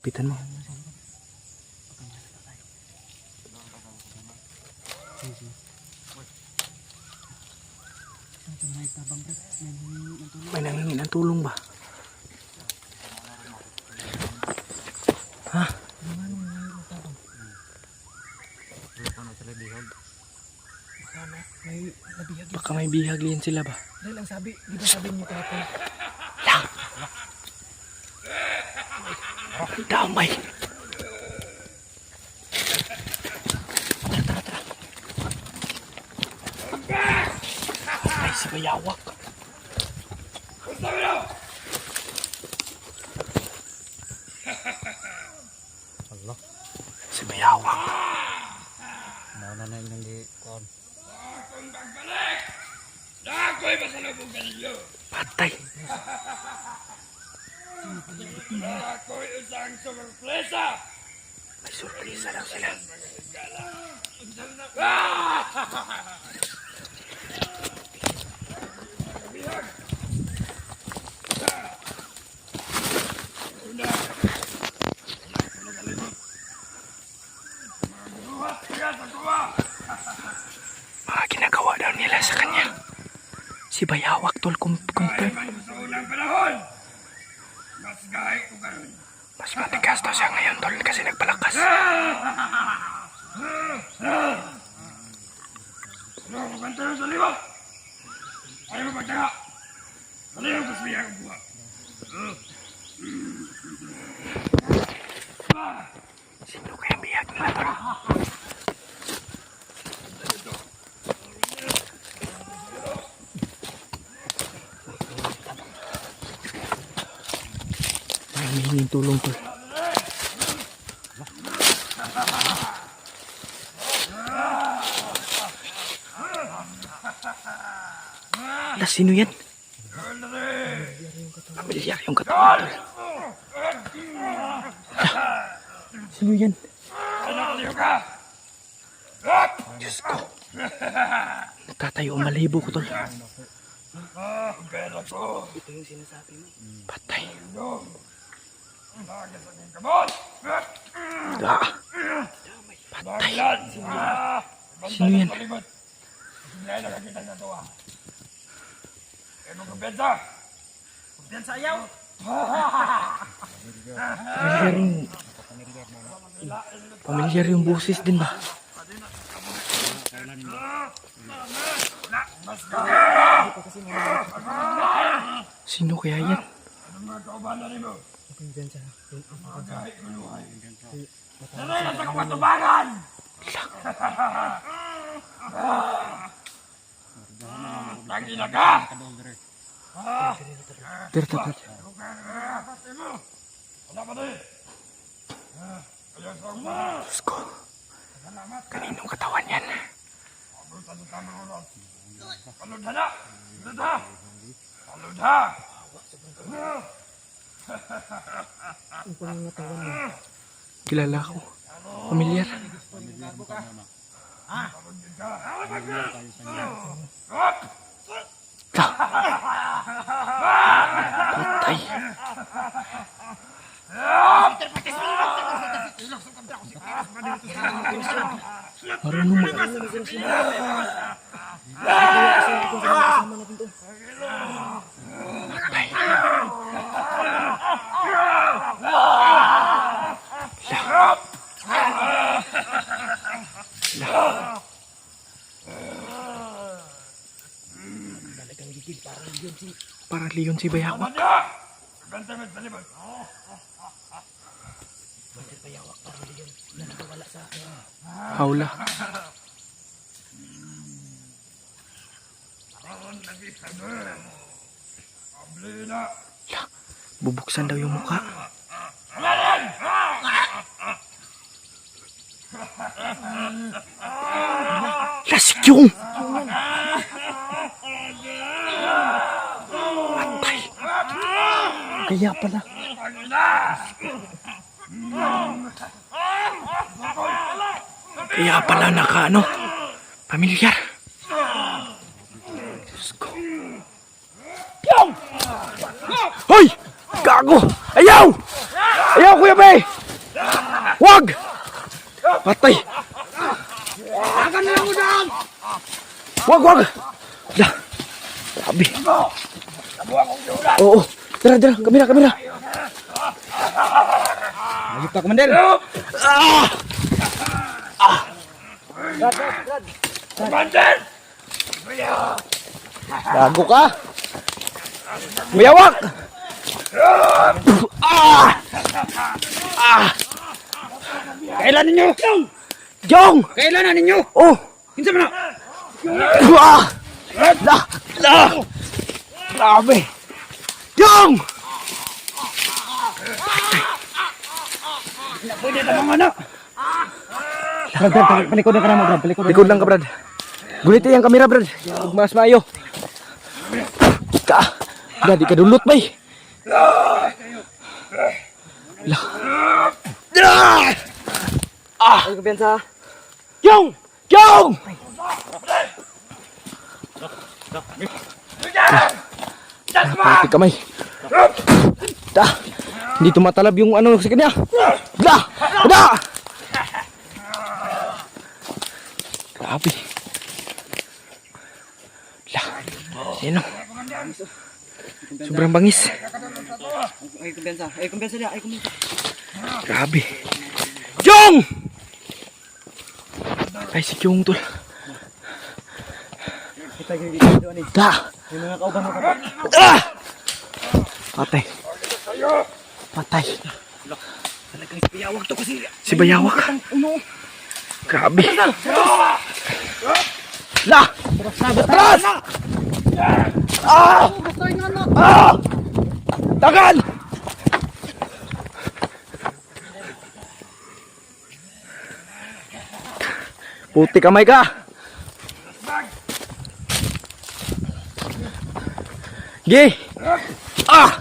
Lapitan mo. May nangingin ng tulong ba? Ha? Baka may bihag din sila ba? Dahil ang sabi, di ba sabi niyo kapon? Lang! Damay! Ay, si Bayawak! Allah. Si Bayawak! Nauna na yung nanggi kon. Patay! May surpresa lang sila. Mga ginagawa daw nila sa kanya. Si Bayawak tol, confirm. Mas matigas daw siya ngayon tol kasi nagpalakas. Sino kaya bihag nila tol? May hihingin tulong tol. Sino yan? Pamilyar yung katawan tol. Sino yan? Diyos ko. Nagtatayo ang malibo ko tol. Ito yung sinasabi mo. Patay. Patay. Sino yan? Pamilyar yung boses din ba? Sino kaya yan? Tertapat. Diyos ko. Kaninong katawan yan? Kilala ko. Pamilyar. Patay. Marunong Para leon si Bayawak. Hawla. Bubuksan daw yung mukha. Lasyong! Patay. Kaya pala. Kaya pala naka pamilyar. Diyos ko. Piyong! Hoy! Gago! Ayaw! Ayaw, Kuya Bay! Wag! Patay! Akan na mo dyan! Wag, wag! Lah! Grabe. Oo, tara, tara, kamera, kamera. Ayup ka, Commander! Gago ka! Mayawak! Kailan ninyo? Jong! Kailan na ninyo? Oh! Kinsa man na? La! La! Grabe! Jong! Pwede na mga anak! Brad, palikodan ka na mo, Brad. Palikodan. Likod lang ka, Brad. Gunitin yung kamera, Brad. Huwag mas maayo. Ka! Brad, di ka dulot, bay. La! Ay, kumpiyansa. Jong! Jong! Pati kamay. Da! Hindi tumatalab yung ano sa kanya. Da! Da! Grabe. La! Yan o. Sobrang bangis. Ay, kumpiyansa. Ay, kumpiyansa niya. Ay, kumpiyansa. Grabe. Jong! Ay, si Jong tol. Kita gini doon eh. Da! May mga kauban mo ka. Ah! Patay. Patay. Talagang piyawag to kasi. Si Bayawak. Uno. Grabe. La! Atras! Ah! Ah! Tagal! Puti kamay ka. Gi! Ah!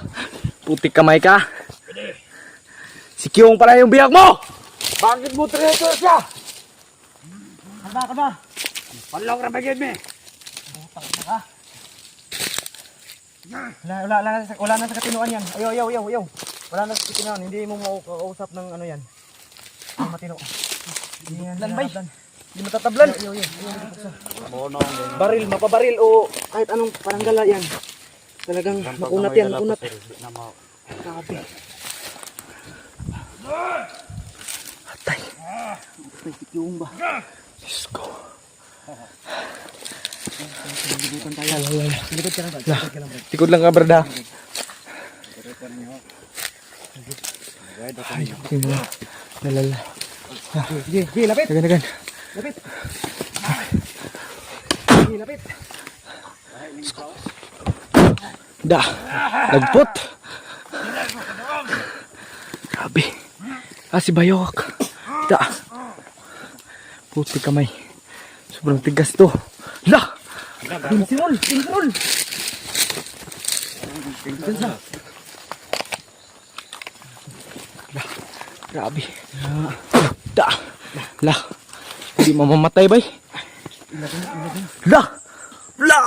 Puti kamay ka. Si Kyong pala yung biyak mo! Bakit mo traitor siya? Kada ka ba? Palaw ra bagay me. Wala na sa katinuan yan. Ayaw. Wala na sa katinuan. Hindi mo makausap ng ano yan. Ang matino. Hindi yan. Bay. Hindi matatablan. Baril, mapabaril o kahit anong paranggala yan. Talagang makunat yan, makunat. Grabe. Patay. Ay, yung ba? Diyos ko. Libutan tayo. Libot ka lang, Brad. Libot ka lang, Brad. Tikod lang ka, brada. Ay, okay mo. Lalala. Sige, lapit. Dagan. Lapit. Sige, lapit. Da. Nagput. Grabe. Ah, si Bayawak. Da. Puti kamay. Sobrang tigas to. La! Pinsinol. Grabe. Da. La. Hindi mamamatay, bay. La. La.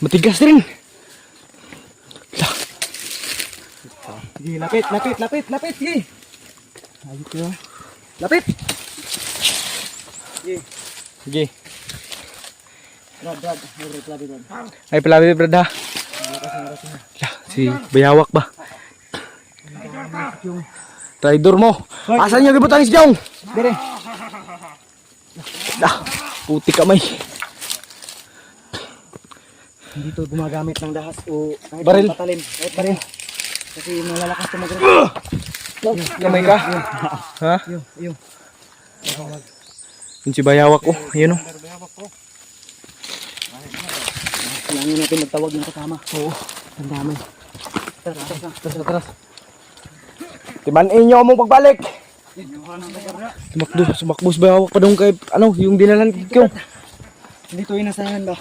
Matigas rin. La. Sige, lapit. Sige. Ayos ko. Lapit. Sige. Sige. Brad. Lapit. Ay, palabi, brada. La. Si Bayawak ba? Traidor mo. Asan niya gibutang si Jong? Dire. La. Puti kamay. Hindi to gumagamit ng dahas o kahit Baril. patalim. Kahit baril. Kasi malalakas to mag-rap. Kamay ka? Ha? Yung. Yun si Bayawak ko. Yun o. Kailangan natin magtawag ng kasama. Oo. Ang dami. Tara. Timanin nyo mong pagbalik. Sumakbo si Bayawak pa doon kay, ano, yung dinalan ko. Hindi to inasahan ba?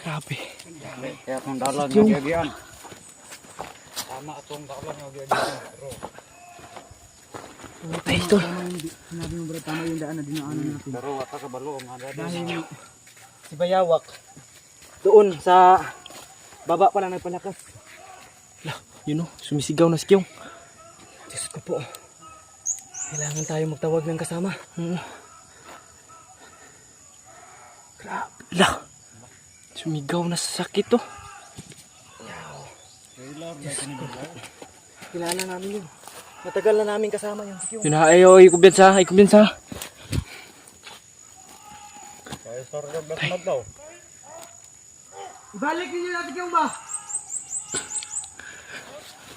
Grabe. Kaya kung dalan ng gagian. Tama atong dalan ng gagian. Ay, ito. Sinabi mo, Brad, tama yung daan na dinaanan natin. Pero wata ka balo ang dahil si Bayawak doon sa baba pala nagpalakas. La, yun o. Sumisigaw na si Kyong. Diyos ko po. Kailangan tayo magtawag ng kasama. Grabe lang. Sumigaw na sa sakit to. Kilala namin yun. Matagal na namin kasama yun. Sige, Yun na, ay kumbiyansa, ay kumbiyansa. Kaya sarap na daw. ibalik ninyo natin yung ba?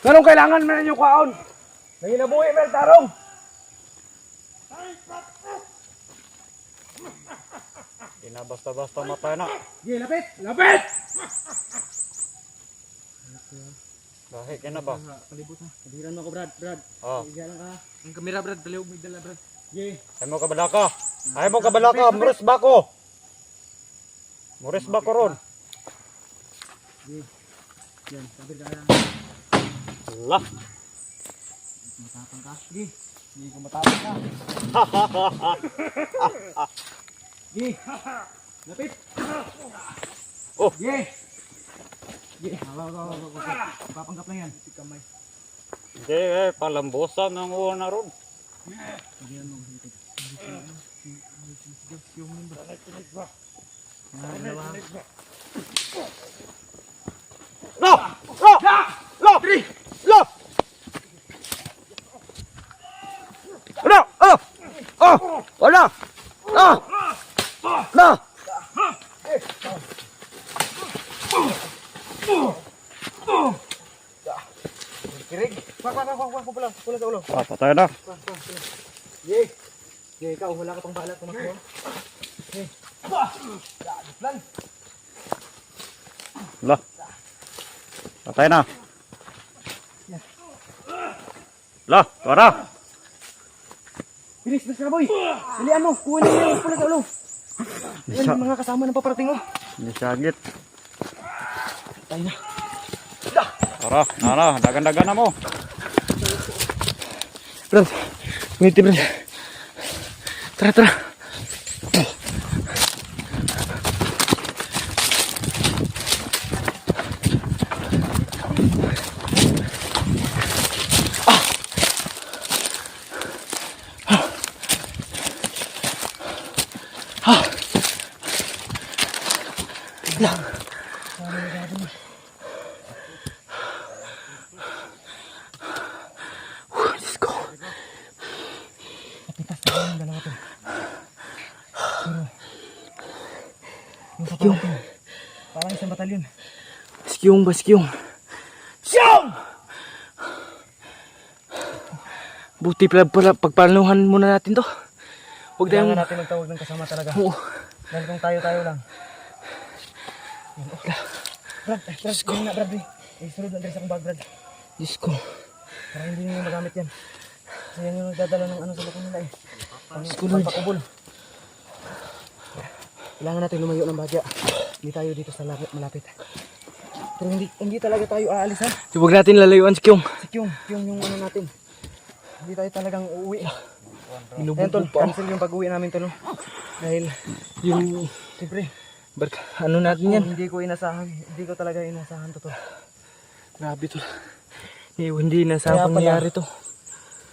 Anong kailangan mo na yung kwaon? Nanginabuhi, Mel, tarong! Di na basta-basta matay na. Sige, lapit! Lapit! Dahil ka na ba? Palibot na. Kabiran mo ako, Brad. Brad. Oh. Higa lang ka. Ang kamera, Brad. Daliw mo dala, Brad. Sige. Ay mo kabalaka. Ay mo kabalaka. Muris ba ko? Muris ba ko ron? Yan, sabir ka lang. Allah. Matapang ka. Sige. Hindi ko matapang ka. Sige. Lapit. Oh. Sige. Sige. Papanggap lang yan. Si kamay. Hindi palambusan ng una ron. Lo! Lo! Lo! Lo! Ano? Oh! Oh! Wala! Ah! Na! Kirig. Wag pula sa ulo. Patay na. Sige. Sige, ikaw. Wala ka pang balat. Tumakbo. Sige. Plan. Lo. Patay na. Lo, tara. Bilis na boy. Dalian mo. Kunin mo yung pula sa ulo. Yan yung mga kasama ng paparating mo. Hindi sagit. Tayo na. Tara, nara, dagan-dagan na mo. Brad, ngiti Brad. Tara, tara. Let's go. Kapitas na yung dalawa to. Pero, yung paparating, parang isang batalyon. Baskiyung, baskiyung. Siyong! Buti pala pagpanuhan muna natin to. Huwag tayong... Kailangan natin magtawag ng kasama talaga. Oo. Dahil kung tayo lang. Yan, oh. Brad, ganyan na Brad. Sunod na sa akong bag, Brad. Diyos ko. Para hindi nyo magamit yan. Kasi yan yung nagdadala ng ano sa loob nila eh. Lord. Pagpakubol. Kailangan natin lumayo ng bagya. Hindi tayo dito sa malapit. Pero hindi talaga tayo aalis ha. Huwag natin lalayuan si Kyong. Si Kyung yung ano natin. Hindi tayo talagang uuwi. Ayan Inubog tol, pa. cancel yung pag-uwi namin tol. Dahil, Yung... siyempre, Ano natin yan? hindi ko talaga inasahan to tol. Grabe to. Hindi na sa Kaya pala- pangyayari to.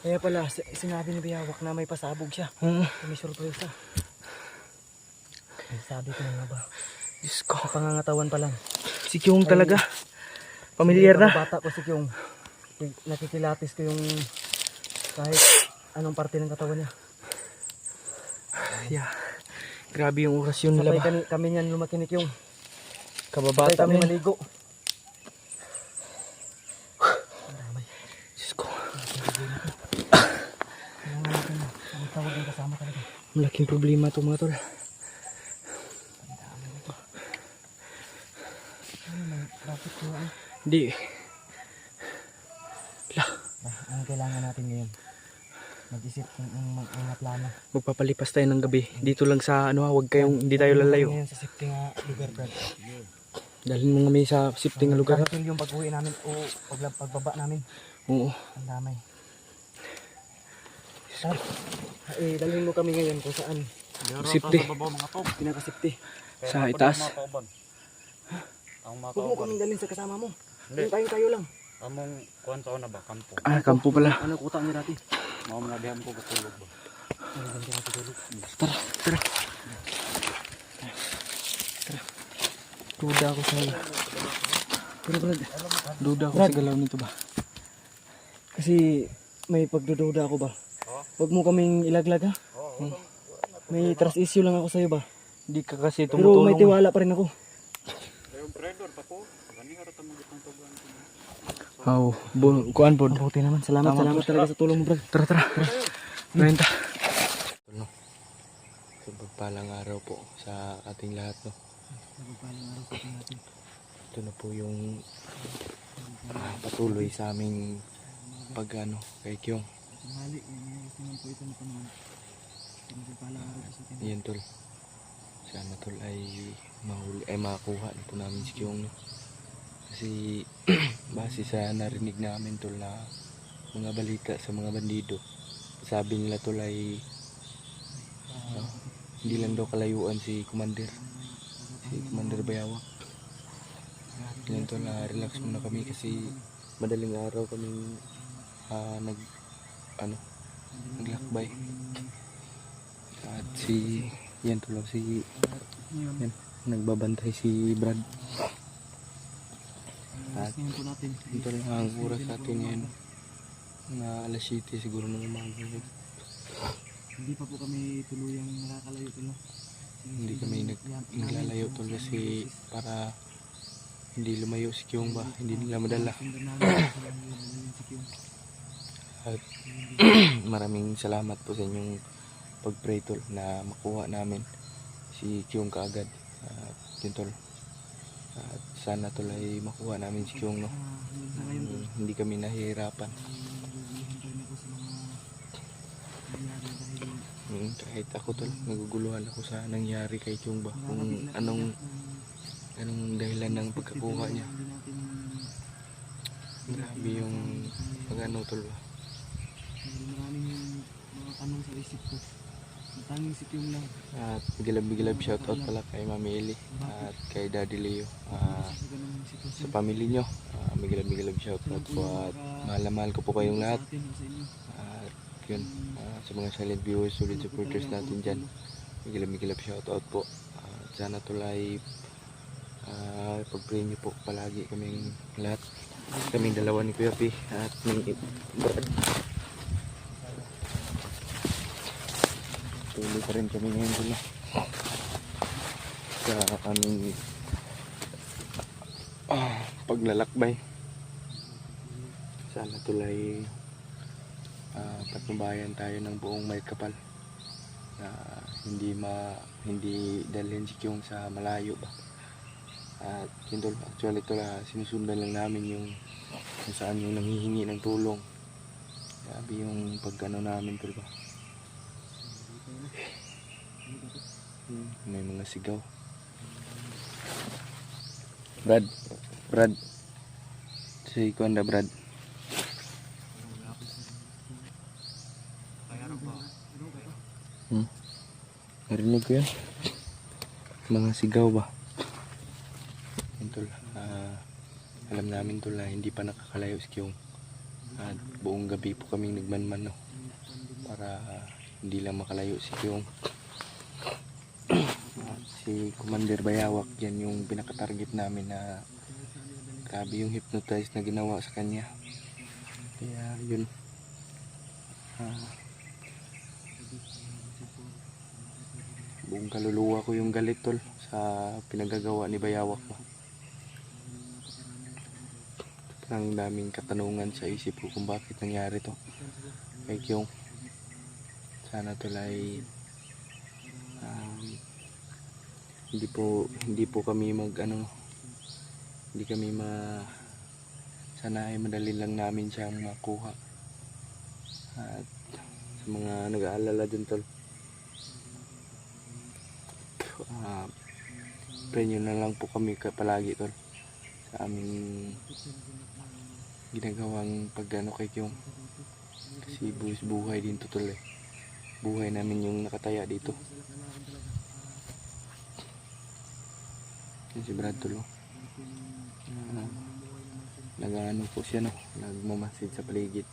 Kaya pala, sinabi ni Biyawak na may pasabog siya. May surpresa. Ay, sabi ko na nga ba, Diyos ko. sa pangangatawan pa lang. Si Kyong talaga. Pamilyar na. Bata ko si Kyung. Nakikilatis ko yung kahit anong parte ng katawan niya. Yeah. Grabe yung orasyon nila ba? Sabay kami niyan lumaki ni Kyung. Sabay Kababata kami mo. maligo. Diyos ko. Kailangan natin magtawag ng kasama talaga. Malaking problema to mga tol. Bakit ko ay? Hindi. Ang kailangan natin ngayon? Mag-isip ng mga plano. Magpapalipas tayo ng gabi. Dito lang sa ano, huwag kayong, hindi tayo lalayo. Ngayon sa safety nga lugar, Brad. Dalhin mo kami sa safety ng lugar. Cancel yung pag-uwi namin o pagbaba namin. Oo. Ang damay. Dalhin mo kami ngayon kung saan Safety. pinaka-safety. Sa itaas. Ang Huwag mo matauban. kaming dalhin sa kasama mo. Hindi. Tayo lang. Among kuwan sa una ba kampo. Ah, kampo pala. Ano kuta niya dati? Mau mengadakan ko katulog ba? Tara, tara. Duda ako sa Pero Brad, duda ako sa galaw nito ba? Kasi may pagdududa ako ba? Huwag mo kaming ilaglag ha? May trust issue lang ako sa'yo ba? Hindi ka kasi Pero tumutulong. may tiwala pa rin ako. Yung predor pa ko. Gani nga rata magitong tugan. Kuan po. Mabuti naman. Salamat talaga sa tulong mo, Brad. Tara, tara. Benta. No. So, pagpalang araw po sa ating lahat, no? Ito na po yung patuloy sa aming pag-ano kay Kyong. Ayan tol. Sana tol ay makakuha na po namin si Kyong, no? Kasi base sa narinig namin tol na mga balita sa mga bandido, sabi nila tol ay hindi lang daw kalayuan si Commander Bayawak. Ganyan tol, relax muna kami kasi madaling araw kaming naglakbay. At yan tol, yan, nagbabantay si Brad. At ito lang ang oras natin ngayon na alas 7 siguro ng umaga. Hindi pa po kami tuluyang nakakalayo tulo. Hindi kami naglalayo tol kasi para hindi lumayo si Kyong ba, hindi nila madala. At maraming salamat po sa inyong pag-pray tol na makuha namin si Kyong kaagad. At yun tol, at sana tol ay makuha namin si Kyong, no? Hindi kami nahihirapan. Kahit ako tol, naguguluhan ako sa nangyari kay Kyong ba, kung anong dahilan ng pagkakuha niya. Grabe yung pag-ano tol ba. Maraming mga tanong sa isip ko. Tanging si Kyong lang. At bigilab shoutout pala kay Mami Eli at kay Daddy Leo, sa pamilya nyo. Bigilab shoutout po at mahal na mahal ko po kayong lahat. At yun, sa mga silent viewers, solid supporters natin dyan, bigilab shoutout po. Sana tulay pag-pray nyo po palagi kaming lahat, kaming dalawa ni Kuya P at ni Brad. Tuloy pa rin kami ngayon dito sa aming paglalakbay. Sana tulay patnubayan tayo ng buong may kapal na hindi dalhin si Kyong sa malayo ba. At yun tol, actually tol, sinusundan lang namin yung kung saan yung nanghihingi ng tulong. Grabe yung pagkano namin tol ba. May mga sigaw. Brad si Kuanda Brad. Narinig ko yan, mga sigaw ba. Yan tol, alam namin tol na hindi pa nakakalayo si Kyong. At buong gabi po kaming nagmanman, no, para hindi lang makalayo si Kyong. Si Commander Bayawak, yan yung pinaka-target namin na grabe yung hypnotize na ginawa sa kanya. Kaya yun, buong kaluluwa ko yung galit tol sa pinagagawa ni Bayawak ba. Ang daming katanungan sa isip ko kung bakit nangyari to kay Kyong. Sana tol ay hindi po kami sana ay madali lang namin siyang makuha. At sa mga nag-aalala din tol, pray nyo na lang po kami palagi tol sa aming ginagawang pag-ano kay Kyong. Kasi buhay din to tol eh. Buhay namin yung nakataya dito. Si Brad tol, nag-ano po siya, no, nagmamasid sa paligid.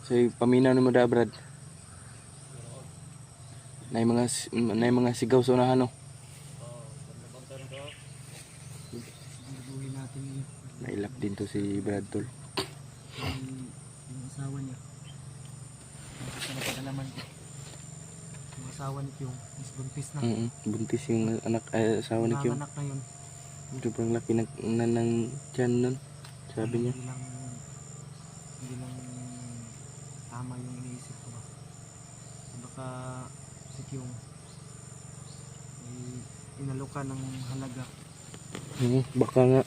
Say paminaw nimo da Brad. Nay mga sigaw sa unahan no. Siguraduhin natin yun. Nailap din to si Brad tol. Yung asawa niya. Kasi sa napagalaman ko. Yung asawa ni Kyung is buntis na. Buntis yung asawa ni Kyung. Anak na yun. Sobrang laki ng tiyan nun. Sabi niya. Hindi lang tama yung iniisip ko ba. Baka si Kyung ay inalukan ng halaga. Baka nga.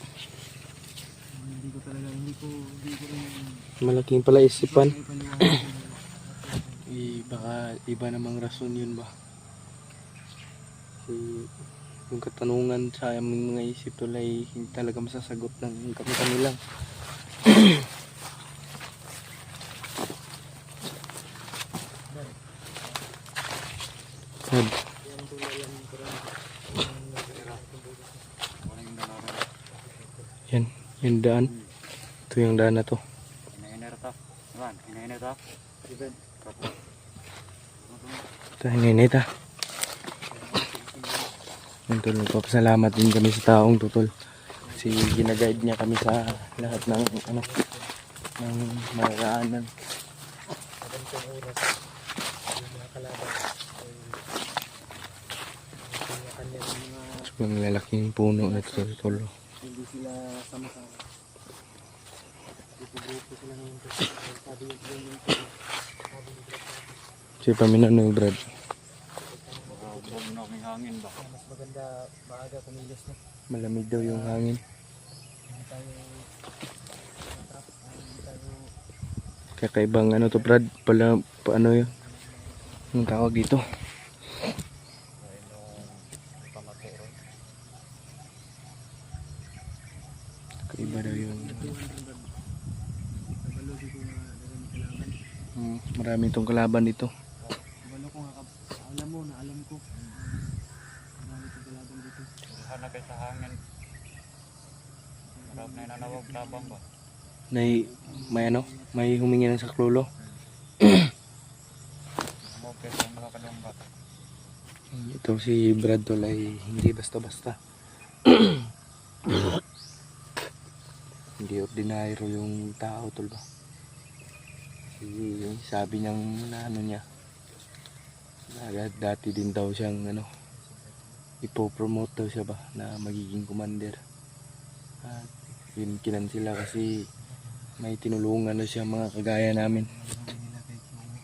Hindi ko rin Malaking pala isipan. ipaniwala. Baka iba namang rason yun ba. Yung katanungan sa aming mga isip tol ay hindi talaga masasagot ng kami lang. Yan, yung daan. Ito yung daan na to. Ito yung inita. Yung tol, nagpapasalamat din kami sa taong tutol. Kasi ginaguide niya kami sa lahat ng ng maraanan. Yung lalaking puno na ito tol. Hindi sila sama-sama. Grupo sila ngayon. Sabi yung Kasi paminaw yung Brad. mas maganda maaga kumilos na. Malamig daw yung hangin. Hindi tayo matrap. Hindi tayo Kakaibang to Brad. Paano yun? Anong tawag dito? Kakaiba daw yun. nabalo dito na dagang kailangan. Marami itong kalaban dito. Nabalo ko nga alam mo na alam ko. Marami itong kalaban dito. Sana kayo sa hangin. Marami na nanawag labang ba? May humingi ng saklolo. Okay, sa mga kalunggat. Ito si Brad tol ay hindi basta-basta. Hindi ordinaryo yung tao tol ba. Sabi niyang niya. Dati din daw siyang ipopromote daw siya ba na magiging commander. At yun kinansila kasi may tinulungan na siya mga kagaya namin. Nila kay Kyung.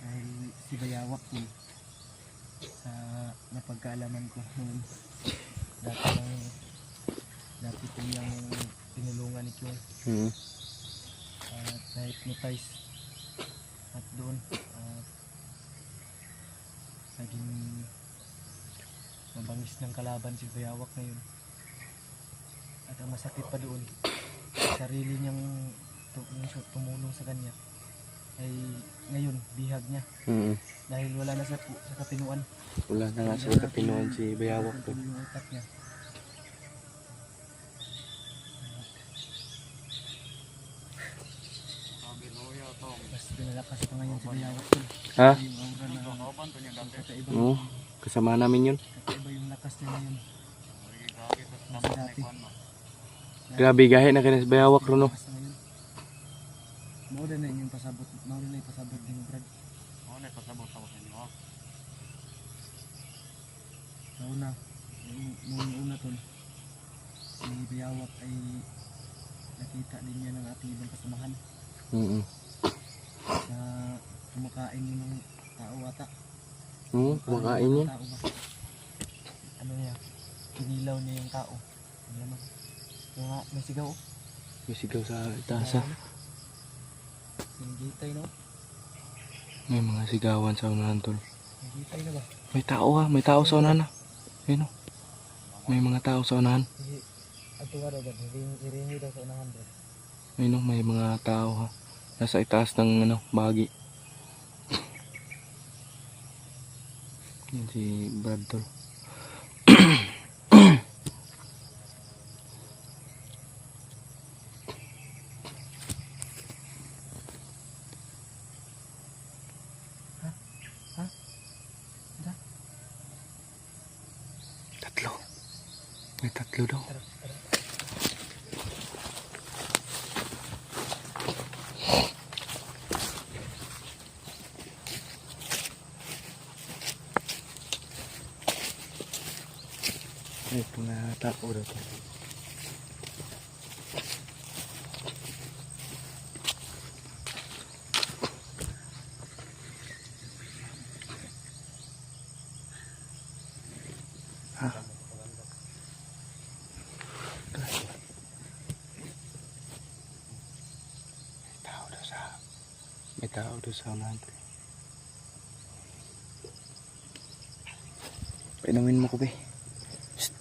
Dahil si Bayawak ko sa napagkaalaman ko noon. Dati ko yung tinulungan ni Kyung. At na-hypnotize. At doon naging mabangis ng kalaban si Bayawak ngayon. At ang masakit pa doon, sarili niyang tumulong sa kanya ay ngayon bihag niya dahil wala na sa kapinuan. Wala na nga sa kapinuan si Bayawak to. Yung utak niya. Mas pinalakas pa ngayon si Bayawak to. Ha? Yung aura na kakaiba. Oo. Kasama namin yun. Kakaiba yung lakas niya ngayon. Mas dati. Grabe gahe na kanya si Bayawak ro no. Lakas na ngayon. Maulan na yung pasabot. Maulan na yung pasabot din Brad. Ano pasabot ako sa inyo? Nauna. Nung una tol. Si Bayawak ay nakita din niya ng ating ibang kasamahan. Na kumakain yun ng tao ata. Kumakain niya. Tao ba? Ano niya? Kinilaw niya yung tao. Ano naman? Yung nga, may sigaw. May sigaw sa itaas ha. Yung gitay no? May mga sigawan sa unahan tol. Yung gitay na ba? May tao ha. May tao sa unahan ha. Ayun o. May mga tao sa unahan. Ang tuwa daw ba? Hiringi daw sa unahan bro. Ayun o. May mga tao ha. Nasa itaas ng bahagi. Yan si Brad tol. May tatlo daw. May tumatao daw to. May tao doon sa unahan. Painumin mo ko, be. Psst.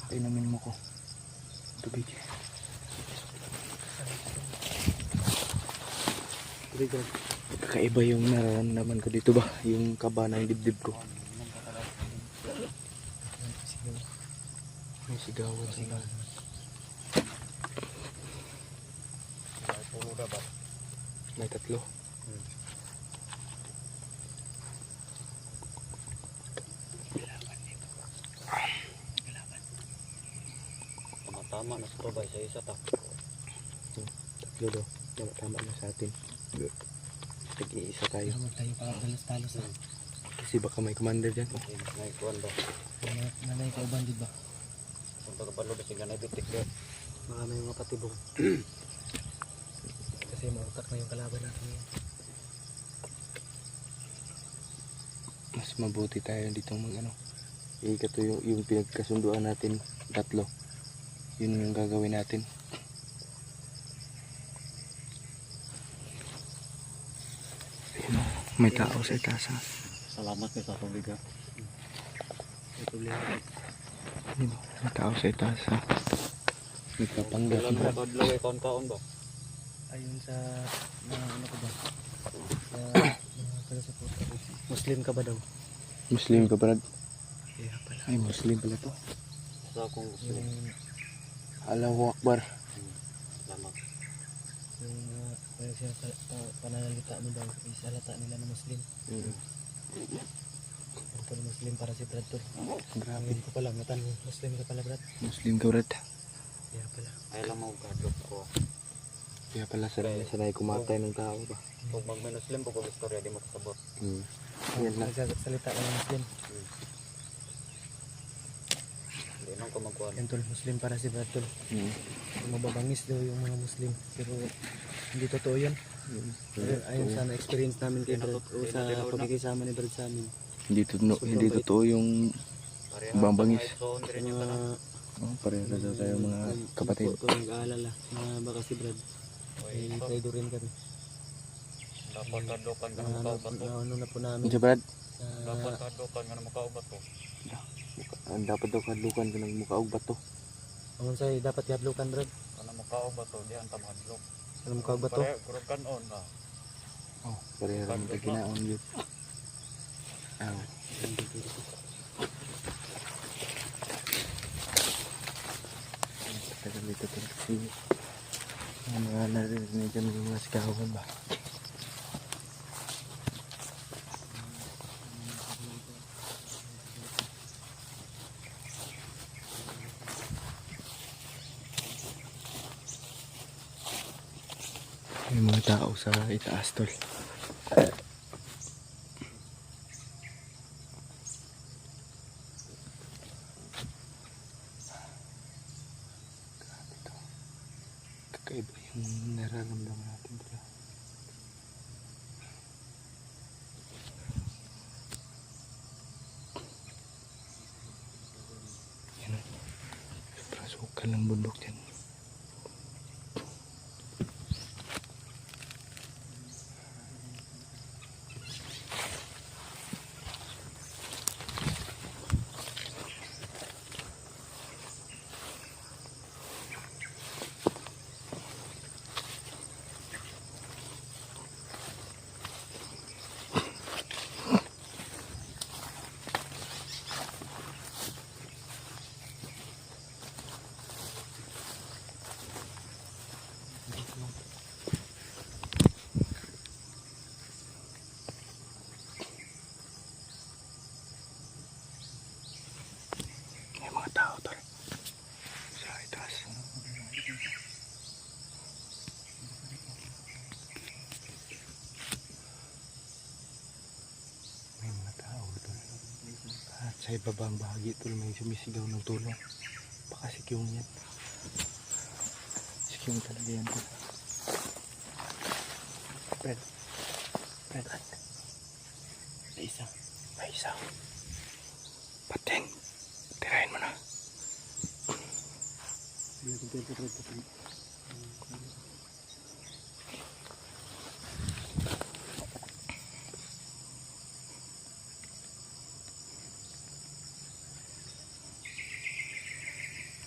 Painumin mo ko. Tubig. Kakaiba yung nararamdaman ko dito ba? Yung kaba ng dibdib ko. May sigawan sa unahan. May tatlo. Tama na sa babay sa isa pa. Tatlo daw. Tama na sa atin. Tag-iisa tayo. Huwag tayo pakabalos-talos ha. Kasi baka may commander dyan. Oh. May kuwan ba? Nanay ka ubandid ba? Punta ka balo kasi ganay bitik ba? Baka may mga patibong. Kasi mautak na yung kalaban natin ngayon. Mas mabuti tayo dito mag ikato yung pinagkasunduan natin tatlo. Yun yung gagawin natin. Ayun, may tao sa itaas ha. Salamat kayo sa tubig ha. May problema. Ayun, may tao sa itaas ha. Nagpapanggap Kailan mo na. kadlaway kaon-kaon ba? Ayun sa mga ano ko ba? Sa mga taga-support ko. Muslim ka ba daw? Muslim ka, Brad? Kaya pala. Ay, Muslim pala to. Sa akong gusto. Yung Allahu Akbar. Salamat. yung pananalita mo daw is halata nila na Muslim. Ito na Muslim para si Brad tol. Grabe. Ngayon ko pala, matan Muslim ka pala Brad. Muslim ka, Brad. Kaya pala. Ay lang mo kadlok ko. Kaya pala sanay kumatay ng tao ba? Kung mag-Muslim po ko istorya di mo kasabot. Yan lang. Nagsasalita ka ng Muslim. Hindi nang ko magkuhan. Yan tol, Muslim para si Brad tol. Mababangis daw yung mga Muslim. Pero hindi totoo yan. Pero ayun sana experience namin kay Brad. O sa pagkikisama ni Brad sa amin. Hindi totoo yung Bambangis. Mga pareho na daw tayo mga kapatid. Kung nag-aalala na baka si Brad ay traido rin kami. Dapat kadokan ka na makaubat to. Ano na po namin Ano Brad? Dapat kadokan ka na makaubat to. Dapat daw kadlukan ka ng mukha og bato. Ang say dapat ihadlukan Brad. Kana makaubat to di anta mahadlok. Alam mo ba to? Kurang kanon na. Oh, pareho rin tayo kinaon yun. Tagal dito kasi mga naririnig kami ng mga sigawan ba? May mga tao sa itaas tol. Kakaiba yung nararamdaman natin tol. Yan o. Sobrang sukal ng bundok dyan. sa ibabang bahagi tol, may sumisigaw ng tulong. Baka si Kyung yan. Si Kyung talaga yan tol. Fred. Fred. May isa. May isa. Pating. Tirahin mo na.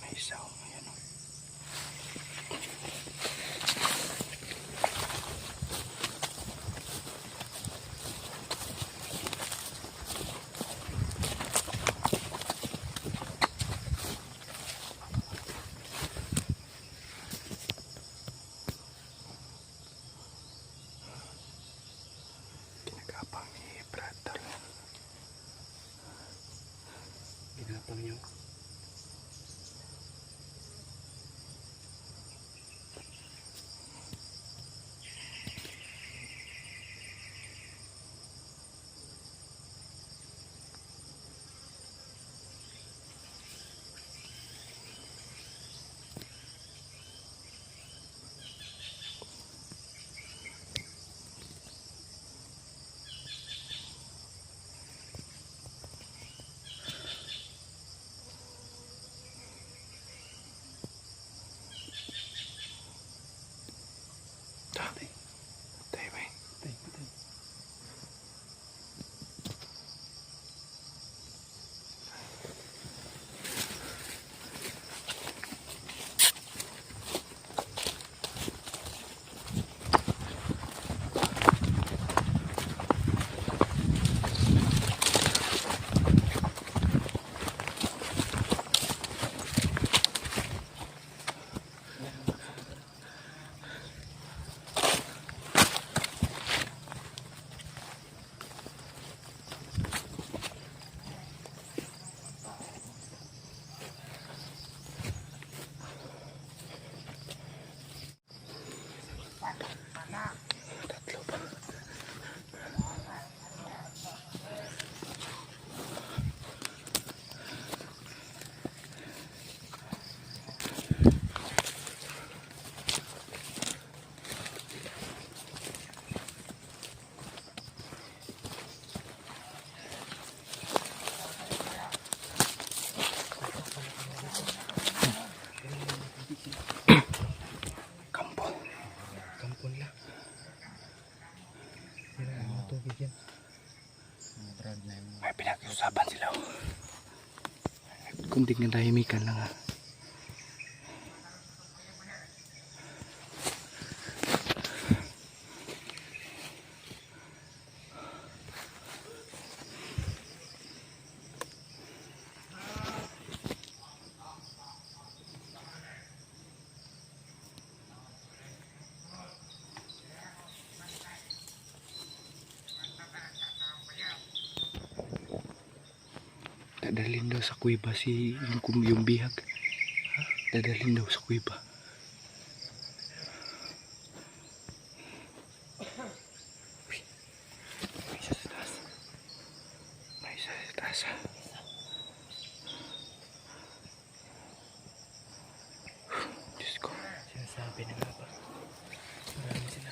May isa. Ayan o. Ginagapang ni Brad tol. Ginagapang niyo. Patay. Patay ba yun? Patay, patay. Tatlo pa. Kampon. Kampon lang. Tubig yan. May pinag-usapan sila. Kunting natahimikan lang ha. Dadalhin daw sa kuweba si yung bihag. Ha? Dadalhin daw sa kuweba. Uy, may isa sa taas. May isa sa taas ha. Diyos ko. Sinasabi na nga ba? Marami sila.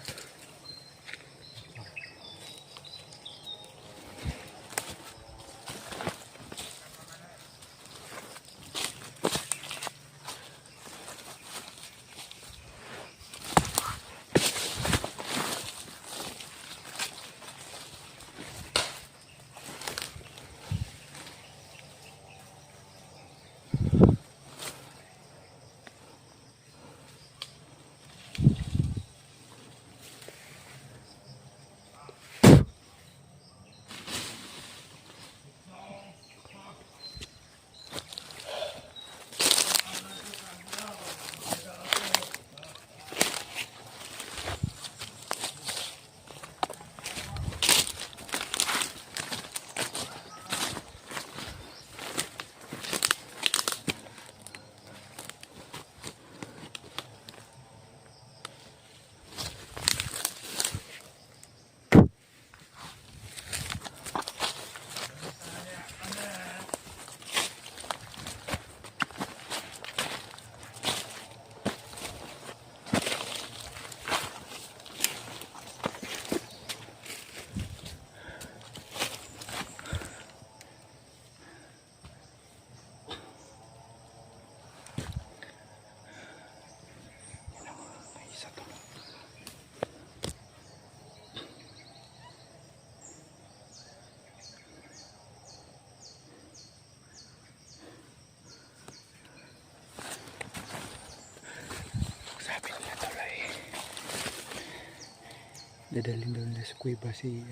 Dadalhin daw nila sa kuweba si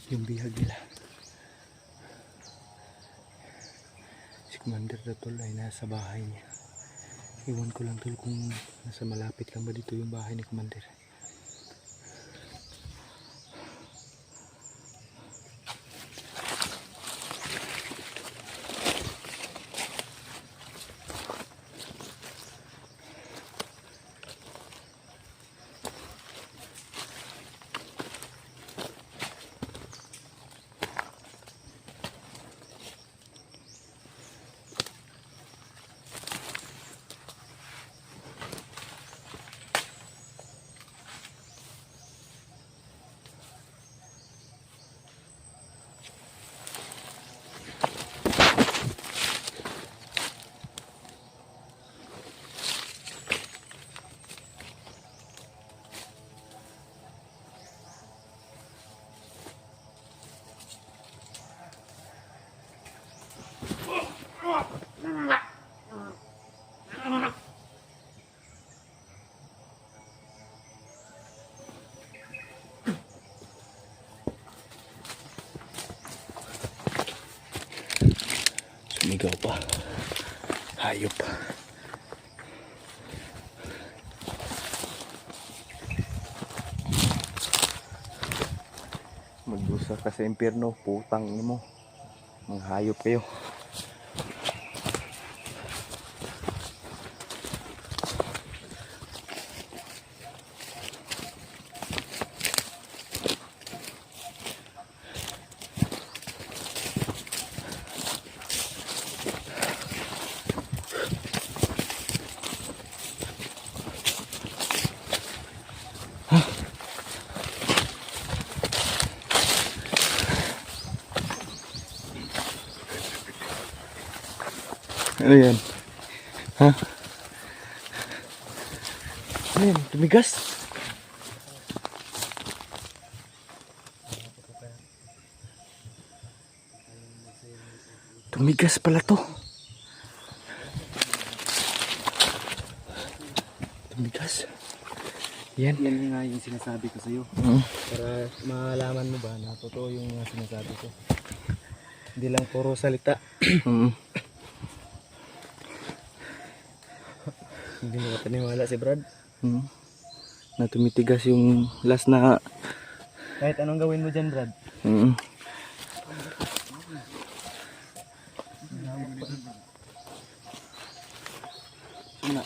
yung bihag nila. Si Commander Datol ay nasa bahay niya. Iwan ko lang tol kung nasa malapit lang ba dito yung bahay ni Commander. Sumigaw pa. Hayop. Magdusa ka sa impyerno, putang mo. Mga hayop kayo. Ano yan? Ha? Ano yan? Tumigas? Tumigas pala to. Tumigas. Yan. Yan nga yung sinasabi ko sa'yo. Para malaman mo ba na totoo yung mga sinasabi ko. Hindi lang puro salita. Hindi mo kataniwala si Brad. Na tumitigas yung last na. Kahit anong gawin mo dyan, Brad. Suna.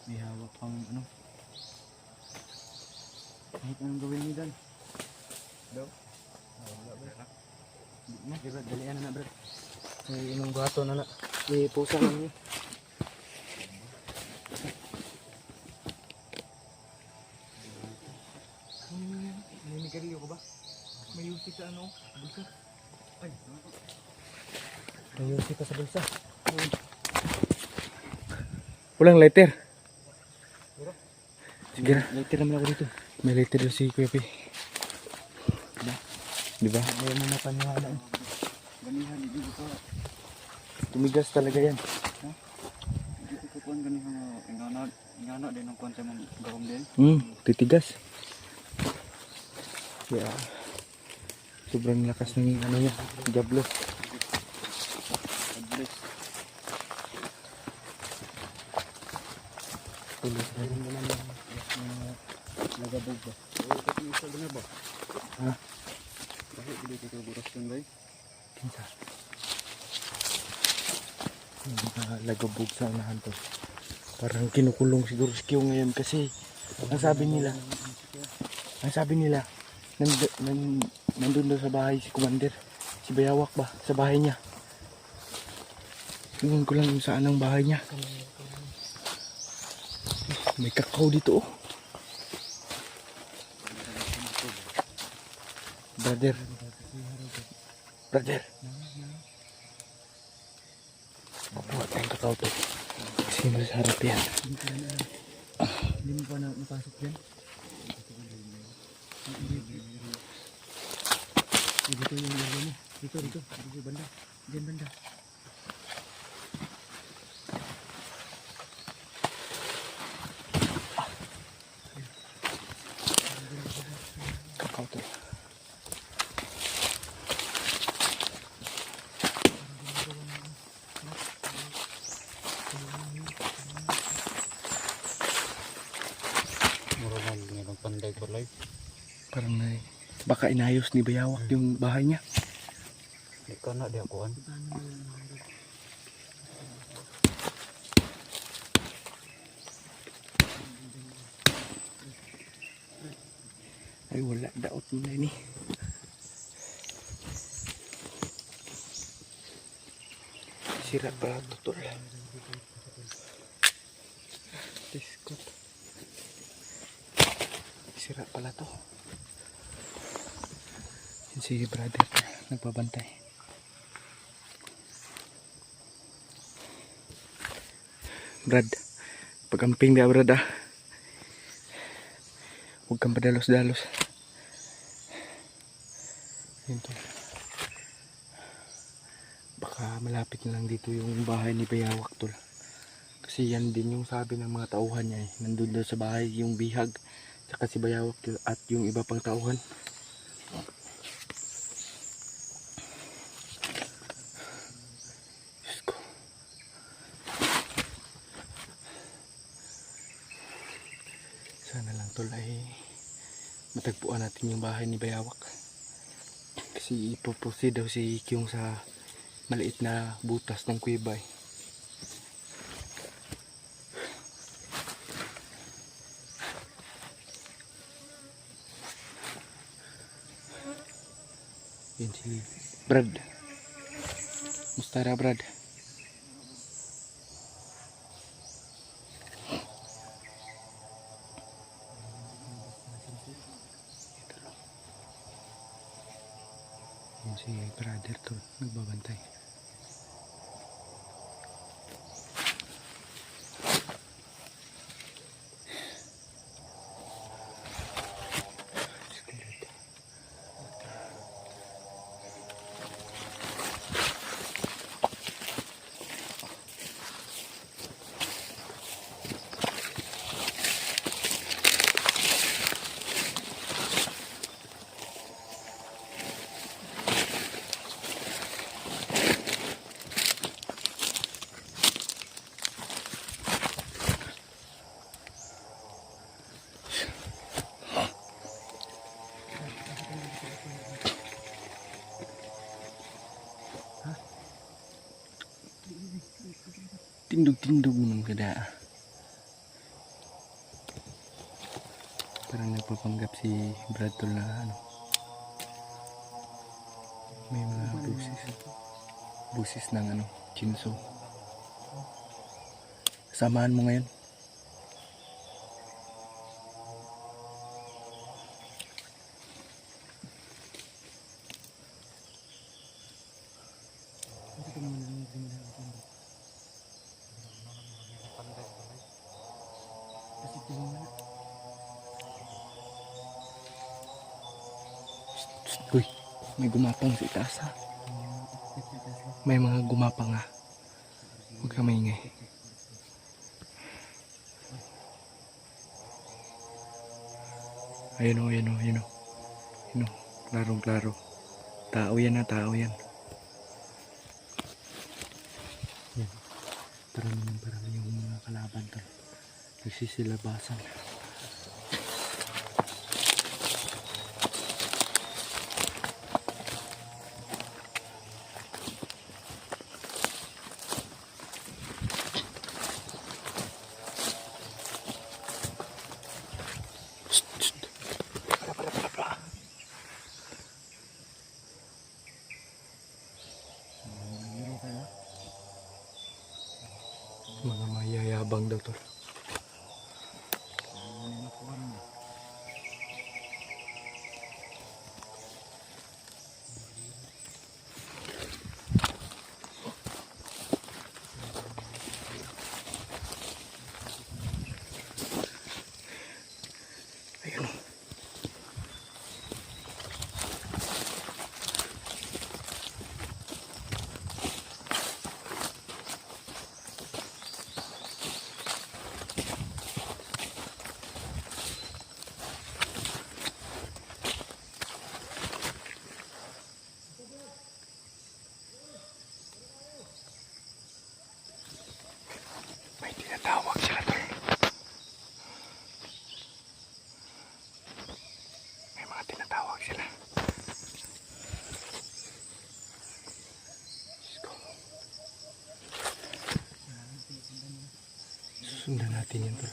May hawak pang ano. Kahit anong gawin mo dyan. Daw. Okay, Brad, dalian na Brad. May inong bato na. May pusa lang niya. May nigarilyo ko ba? May yusi sa ano? Bulsa? Ay, may yusi pa sa bulsa. Walang lighter. Sige na. Lighter naman ako dito. May lighter doon si Kuya P. Diba? Ayaw mo napaniwala. Ganihan, hindi ko Tumigas talaga yan. Hindi ko kukuhan ganihan. Ingano din ang kuhan sa mga gawang din. Titigas. Yeah. Sobrang lakas ng ano niya. Diablo. Tulos na rin naman yung nagabog ba? Oo, kasi yung isa ganyan ba? Ha? Bakit hindi ko buras yun ba? Kinsa. Lagabog sa unahan to. Parang kinukulong siguro si Kyo ngayon kasi ang sabi nila nandun daw sa bahay si Commander. Si Bayawak ba? Sa bahay niya. Tingnan ko lang kung saan ang bahay niya. May kakao dito oh. Brother. Papuha tayong kakao to. Kasi masarap yan. Hindi mo pa napasok yan? Dito yung area mo. Dito banda. Diyan banda. Kakao tol. Mura lang ngayon panday ko live. Parang baka inayos ni Bayawak yung bahay niya. Di ka na di akuan. Ay wala daot mo na ini. Sira pa tol. Diskot. Sira pala to. Yan si brother nagbabantay. Brad, pagamping dia brad ah. Huwag kang padalos-dalos. Yun tol. Baka malapit na lang dito yung bahay ni Bayawak tol. Kasi yan din yung sabi ng mga tauhan niya eh. Nandun daw sa bahay yung bihag. Tsaka si Bayawak at yung iba pang tauhan. Diyos ko. Sana lang tol ay matagpuan natin yung bahay ni Bayawak. Kasi ipoproceed daw si Kyung sa maliit na butas ng kuweba eh. Yan si Brad. Mustara Brad. Yan si brother to, nagbabantay. Tindog-tindog naman kada. Parang nagpapanggap si Brad tol na ano. May mga busis. Busis ng ano, chinso. Samahan mo ngayon. Uy, may gumapang sa itaas ha. May mga gumapang ha. Huwag ka maingay. Ayun o, ayun o, ayun o. Ayun o, klarong klaro. Tao yan ha, tao yan. Yan. Parang yung mga kalaban to. Nagsisilabasan. Mga mayayabang daw to. Ayun o. Tawag sila. Diyos ko. Sundan natin yan, tol.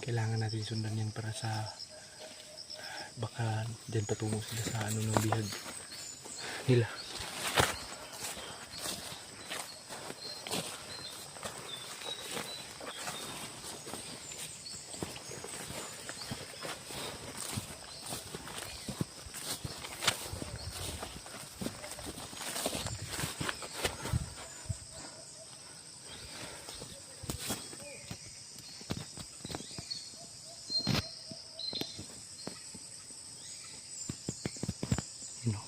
Kailangan natin sundan yan para sa baka dyan patungo sila sa ano ng bihag nila. You know.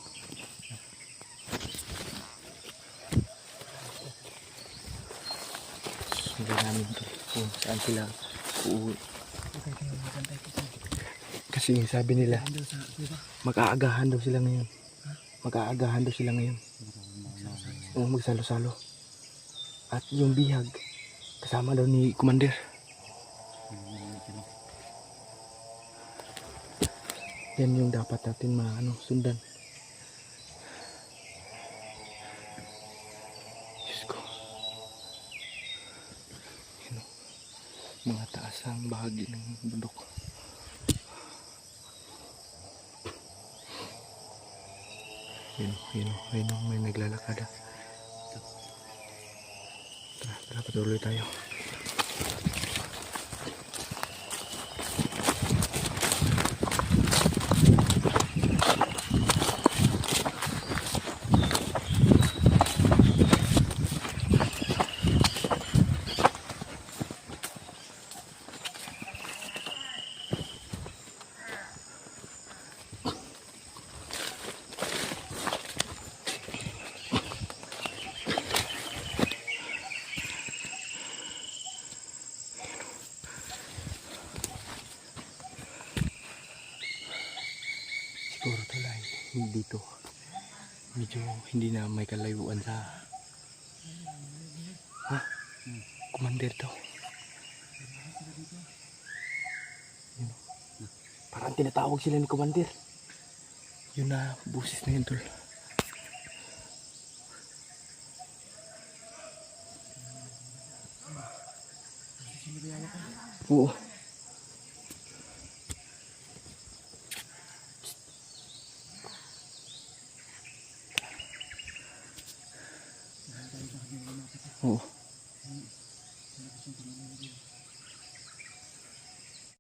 Sundan namin to kung saan sila uuwi. Kasi sabi nila mag-aagahan daw sila ngayon. Mag-aagahan daw sila ngayon. Oo, magsalo-salo. At yung bihag kasama daw ni Commander. Yan yung dapat natin sundan. Diyos ko. Yan o. Mga taasang bahagi ng bundok. Yun o, may naglalakad. Tara, patuloy tayo. Siguro tulay dito medyo hindi na may kalayuan sa Commander to. Yun. Parang tinatawag sila ni Commander. Yun na busis na yun, tol. Oo. Oo.